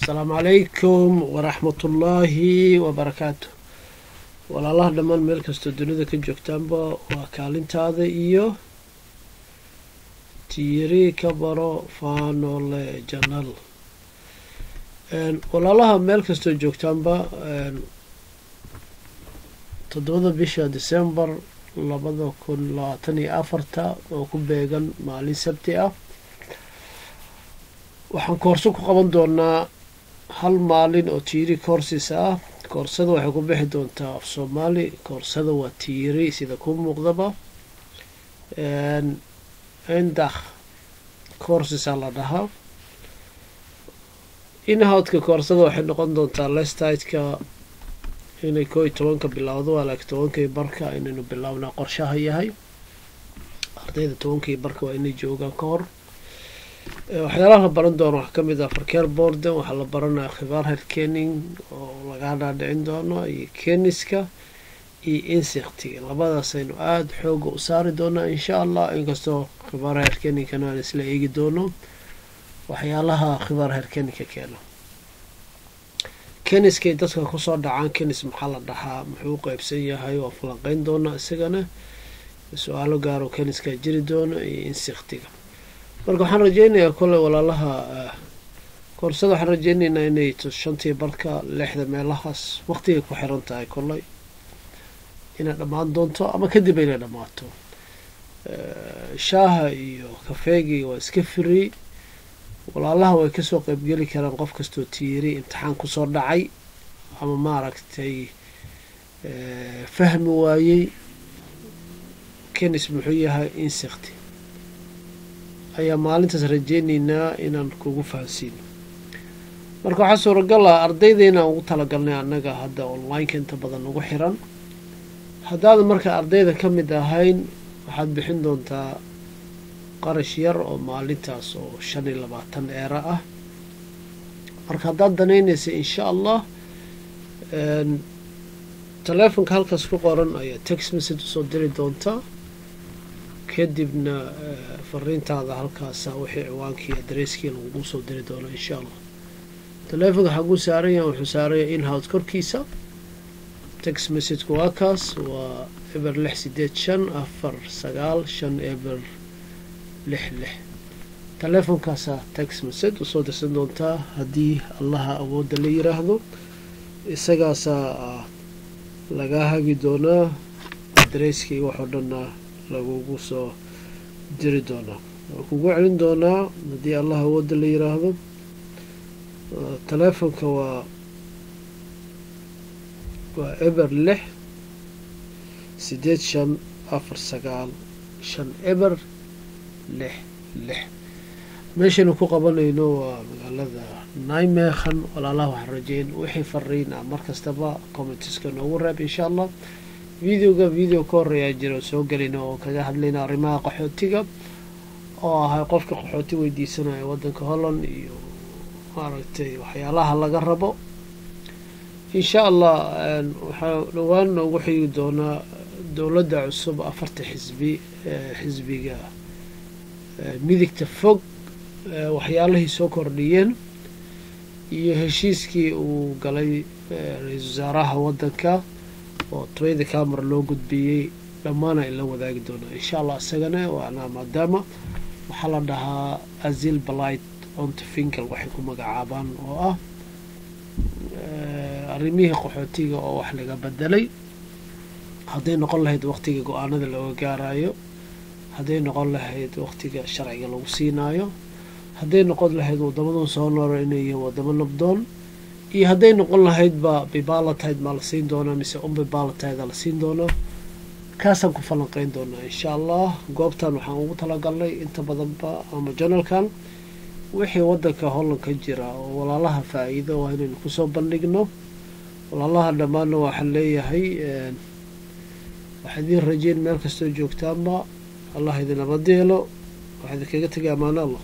السلام عليكم ورحمة الله وبركاته. والله دمان meel kasta dunida ka joogtaanba waa kaalintaada iyo tiiri ka baro faanole janal. walaalaha meel kasta joogtaanba 7 bisha December 2024 oo ku beegan maalin sabti ah waxaan koorso ku qaban doonaa hal maalin oo tiiri courses ah. koorsada waxay ku bixi doontaa af Soomaali. koorsada waa tiiri sida ku muuqdaba indax courses la dhahaa. inhoudka koorsada waxay noqon doontaa lestaytka inay 11 ka bilowdo waa 11 barka inaynu bilaabnaa qorshaha yahay. ardayda 11 barka waa inay joogaan ka hor. waxyaalaha la baran doono waxaa ka mid ah farkeer boorden. waxaa la baranayaa khibaar herkening oo laga dhaadhicin doono iyo keniska iyo insektiga. labadaas aynu aada xooga u saari doonaa insha allah, inkastoo khibaar herkeningkana aan isla eegi doono waxyaalaha khibaar herkeningka keeno. keniskay dadka kusoo dhacaan kenis maxaa la dhahaa, muxuu u qaybsan yahay, waa falanqeyn doonaa isagana. su-aalo gaaro keniska jiri doono iyo insektiga. marka waxaan rajeynayaa kole walaalaha koorsada waxaan rajeynaynaa inay 5 barka 6 meelahaas waqtiga ku xiran tahay kolay inay dhammaan doonto ama kadib inay dhammaato. shaaha iyo kafeegii waa iska free. walaalaha way kasoo qaybgeli karaan qof kastoo tiiri imtixaan kusoo dhacay ama maaragtay fahmi waayey kenis muxuu yahay insekti ayaa maalintaas rajeynaynaa inaan kugu fahansiino. marka waxaa suuragal ah ardaydeena ugu talagalnay annaga hadda online-ka inta badan ugu xiran. haddaadan marka ardayda ka mid ahayn waxaad bixin doontaa qarash yar oo maalintaas oo 25 eera ah. marka haddaad danaynaysa insha allah taleefonka halkaas ku qoran ayaa text message usoo diri doontaa. kadibna fariintaada halkaasa wixii ciwaankii adresskii lagu soo diri doono insha allah. taleefonka xaguu saaran yahay, wuxuu saaran yahay inhoud korkiisa. text messageka waa kaas, waa eber 68549 eber 66. taleefonkaasa text message usoo dirsan doontaa haddii allaha awoodda la yiraahdo. isagaasaa lagaa hagi doonaa adresskii waxoo dhanna lagugu soo diri doonaa. waa kugu celin doonaa haddii allah awoodda la yiraahdo. taleefonka waa eber 68549 eber 66. meeshaynu ku qabanayno waa magaalada Nijmegen. walaalaha waxaan rajeyn wixii fariin ah markastaba commenteska noogu reeb insha allah. video ka horeeyaa jira soo gelina oo kaga hadlayna arrimaha qaxootiga oo ahay qofka qaxooti weydiisanaya wadanka Holland iyo maaragtay waxyaalaha laga rabo insha allah. waxaa dhawaan ugu xigi doonaa dowladda cusub 4 xisbi xisbiga midigta fog waxyaalihii soo kordhiyeen iyo heshiiskii uu galay ra-iisul wasaaraha wadanka oo twayda camera loo gudbiyey dhammaana ay la wadaagi doonaa insha allah. isagana waana maadaama waxaa la dhahaa azil blight ontfinkel waxay ku magacaabaan oo ah arrimihii qaxootiga oo wax laga bedelay. hadday noqon lahayd waqtiga go-aanada looga gaarayo, hadday noqon lahayd waqtiga sharciga lagu siinaayo, hadday noqon lahayd wadamadan soo noolo inay yihiin wadamo nabdoon, iyo hadday noqon lahaydba bibalatayd ma la siin doonaa mise unbibalatayda la siin doonaa. kaasaan ku falanqeyn doonaa insha allah. goobtan waxaan ugu talagalnay inta badanba ama janalkan wixii wadanka Holland ka jira oo walaalaha faa'iido waa inaynu kusoo bandhigno. walaalaha dhammaanna waxaan leeyahay waxaan idin rajeyn meel kastoo joogtaanba allah idin nabad yeelo. waxaan idinkaga tegay amaano allah.